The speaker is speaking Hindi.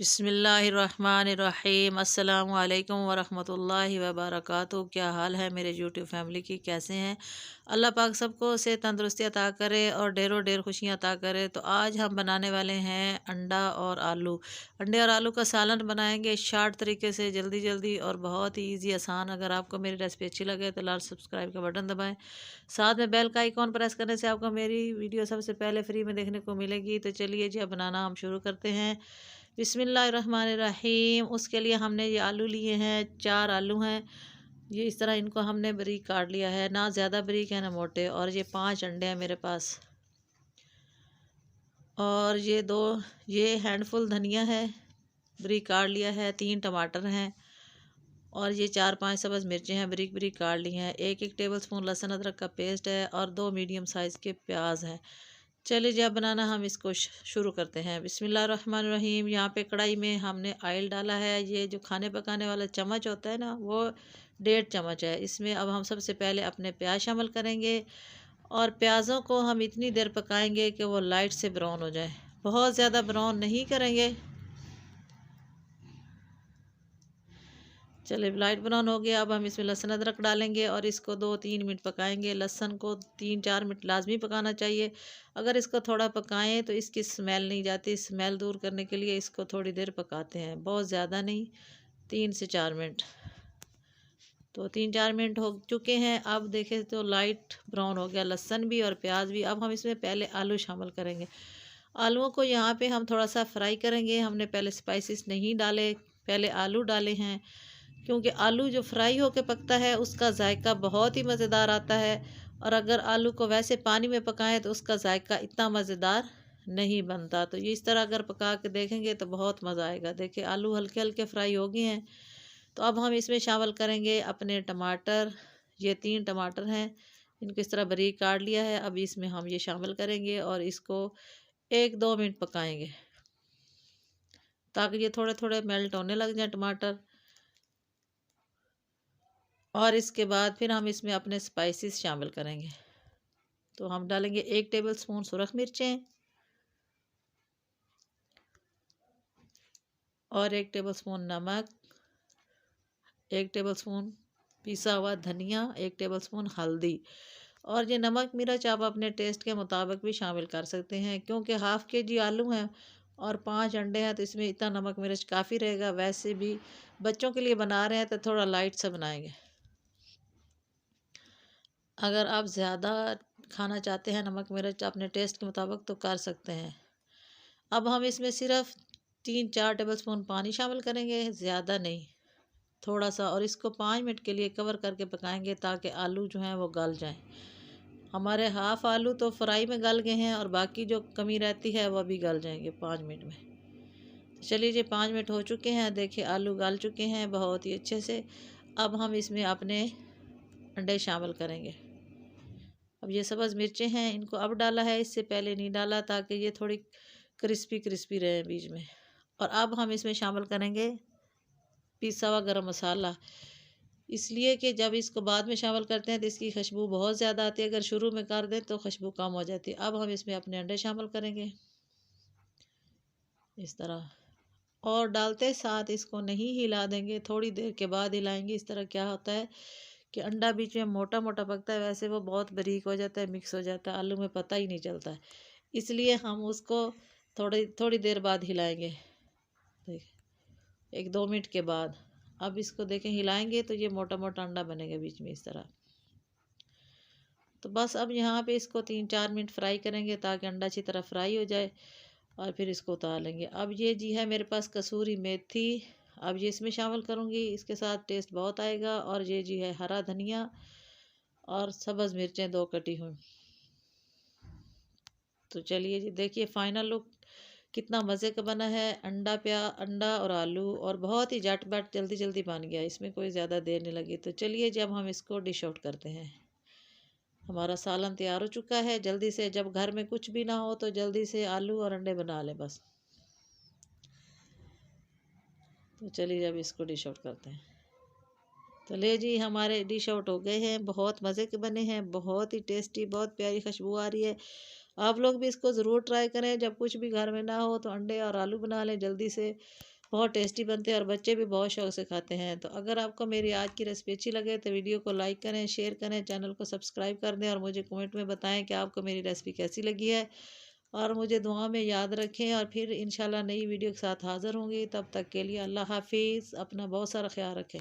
बिस्मिल्लाहिर्रहमानिर्रहीम अस्सलामु अलैकुम वरहमतुल्लाहि वबरकातुहू। क्या हाल है मेरे यूट्यूब फैमिली की, कैसे हैं? अल्लाह पाक सबको से तंदुरुस्ती अता करे और ढेरों ढेर खुशियाँ अता करे। तो आज हम बनाने वाले हैं अंडा और आलू। अंडे और आलू का सालन बनाएंगे शॉर्ट तरीके से, जल्दी जल्दी और बहुत ही ईजी आसान। अगर आपको मेरी रेसिपी अच्छी लगे तो लाल सब्सक्राइब का बटन दबाएँ, साथ में बेल का आइकॉन प्रेस करने से आपको मेरी वीडियो सबसे पहले फ्री में देखने को मिलेगी। तो चलिए जी, अब बनाना हम शुरू करते हैं। बिस्मिल्लाहिर्रहमानिर्रहीम। उसके लिए हमने ये आलू लिए हैं, 4 आलू हैं। ये इस तरह इनको हमने बारीक काट लिया है, ना ज़्यादा बारीक है ना मोटे। और ये 5 अंडे हैं मेरे पास। और ये हैंडफुल धनिया है, बारीक काट लिया है। 3 टमाटर हैं और ये 4-5 सब्ज़ मिर्चें हैं, बारीक बारीक काट ली हैं। 1-1 टेबलस्पून लहसुन अदरक का पेस्ट है और 2 मीडियम साइज़ के प्याज हैं। चलिए जब बनाना हम इसको शुरू करते हैं। बिस्मिल्लाहिर्रहमानिर्रहीम। यहाँ पे कढ़ाई में हमने ऑयल डाला है। ये जो खाने पकाने वाला चम्मच होता है ना, वो 1.5 चम्मच है। इसमें अब हम सबसे पहले अपने प्याज शामिल करेंगे और प्याज़ों को हम इतनी देर पकाएंगे कि वो लाइट से ब्राउन हो जाए। बहुत ज़्यादा ब्राउन नहीं करेंगे। चलिए लाइट ब्राउन हो गया। अब हम इसमें लहसुन अदरक डालेंगे और इसको 2-3 मिनट पकाएंगे। लहसुन को 3-4 मिनट लाजमी पकाना चाहिए। अगर इसको थोड़ा पकाएं तो इसकी स्मेल नहीं जाती। स्मेल दूर करने के लिए इसको थोड़ी देर पकाते हैं, बहुत ज़्यादा नहीं, 3 से 4 मिनट। तो 3-4 मिनट हो चुके हैं। अब देखें तो लाइट ब्राउन हो गया लहसुन भी और प्याज भी। अब हम इसमें पहले आलू शामिल करेंगे। आलूओं को यहाँ पे हम थोड़ा सा फ्राई करेंगे। हमने पहले स्पाइसेस नहीं डाले, पहले आलू डाले हैं, क्योंकि आलू जो फ्राई होकर पकता है उसका जायका बहुत ही मज़ेदार आता है। और अगर आलू को वैसे पानी में पकाएं तो उसका जायका इतना मज़ेदार नहीं बनता। तो ये इस तरह अगर पका के देखेंगे तो बहुत मज़ा आएगा। देखिए आलू हल्के हल्के फ्राई हो गए हैं। तो अब हम इसमें शामिल करेंगे अपने टमाटर। ये 3 टमाटर हैं, इनको इस तरह बारीक काट लिया है। अब इसमें हम ये शामिल करेंगे और इसको 1-2 मिनट पकाएंगे ताकि ये थोड़े थोड़े मेल्ट होने लग जाए टमाटर। और इसके बाद फिर हम इसमें अपने स्पाइसेस शामिल करेंगे। तो हम डालेंगे 1 टेबलस्पून सुरख मिर्चें और 1 टेबलस्पून नमक, 1 टेबलस्पून पिसा हुआ धनिया, 1 टेबलस्पून हल्दी। और ये नमक मिर्च आप अपने टेस्ट के मुताबिक भी शामिल कर सकते हैं, क्योंकि हाफ़ केजी आलू हैं और 5 अंडे हैं तो इसमें इतना नमक मिर्च काफ़ी रहेगा। वैसे भी बच्चों के लिए बना रहे हैं तो थोड़ा लाइट सा बनाएंगे। अगर आप ज़्यादा खाना चाहते हैं नमक मिर्च अपने टेस्ट के मुताबिक तो कर सकते हैं। अब हम इसमें सिर्फ 3-4 टेबलस्पून पानी शामिल करेंगे, ज़्यादा नहीं, थोड़ा सा। और इसको 5 मिनट के लिए कवर करके पकाएंगे ताकि आलू जो हैं वो गल जाएं। हमारे हाफ़ आलू तो फ्राई में गल गए हैं और बाकी जो कमी रहती है वह भी गल जाएंगे 5 मिनट में। तो चलिए जी, 5 मिनट हो चुके हैं। देखिए आलू गल चुके हैं बहुत ही अच्छे से। अब हम इसमें अपने अंडे शामिल करेंगे। अब ये सब्ज़ मिर्चें हैं, इनको अब डाला है, इससे पहले नहीं डाला, ताकि ये थोड़ी क्रिस्पी क्रिस्पी रहे बीच में। और अब हम इसमें शामिल करेंगे पिसा हुआ गरम मसाला, इसलिए कि जब इसको बाद में शामिल करते हैं तो इसकी खुशबू बहुत ज़्यादा आती है। अगर शुरू में कर दें तो खुशबू कम हो जाती है। अब हम इसमें अपने अंडे शामिल करेंगे इस तरह, और डालते साथ इसको नहीं हिला देंगे, थोड़ी देर के बाद हिलाएंगे। इस तरह क्या होता है कि अंडा बीच में मोटा मोटा पकता है, वैसे वो बहुत बारीक हो जाता है, मिक्स हो जाता है, आलू में पता ही नहीं चलता है। इसलिए हम उसको थोड़ी थोड़ी देर बाद हिलाएंगे। देख, 1-2 मिनट के बाद अब इसको देखें, हिलाएंगे तो ये मोटा मोटा अंडा बनेगा बीच में इस तरह। तो बस अब यहाँ पे इसको 3-4 मिनट फ्राई करेंगे ताकि अंडा अच्छी तरह फ्राई हो जाए और फिर इसको उतार लेंगे। अब ये जी है मेरे पास कसूरी मेथी, अब ये इसमें शामिल करूँगी, इसके साथ टेस्ट बहुत आएगा। और ये जी है हरा धनिया और सब्ज़ मिर्चें 2 कटी हुई। तो चलिए जी, देखिए फ़ाइनल लुक कितना मज़े का बना है। अंडा और आलू, और बहुत ही झटपट जल्दी जल्दी बन गया, इसमें कोई ज़्यादा देर नहीं लगी। तो चलिए जब हम इसको डिश आउट करते हैं। हमारा सालन तैयार हो चुका है। जल्दी से, जब घर में कुछ भी ना हो तो जल्दी से आलू और अंडे बना लें बस। तो चलिए जब इसको डिश आउट करते हैं। तो ले जी, हमारे डिश आउट हो गए हैं। बहुत मज़े के बने हैं, बहुत ही टेस्टी, बहुत प्यारी खुशबू आ रही है। आप लोग भी इसको ज़रूर ट्राई करें। जब कुछ भी घर में ना हो तो अंडे और आलू बना लें जल्दी से, बहुत टेस्टी बनते हैं और बच्चे भी बहुत शौक से खाते हैं। तो अगर आपको मेरी आज की रेसिपी अच्छी लगे तो वीडियो को लाइक करें, शेयर करें, चैनल को सब्सक्राइब कर दें और मुझे कमेंट में बताएं कि आपको मेरी रेसिपी कैसी लगी है। और मुझे दुआ में याद रखें और फिर इंशाल्लाह नई वीडियो के साथ हाज़िर होंगी। तब तक के लिए अल्लाह हाफ़िज़। अपना बहुत सारा ख्याल रखें।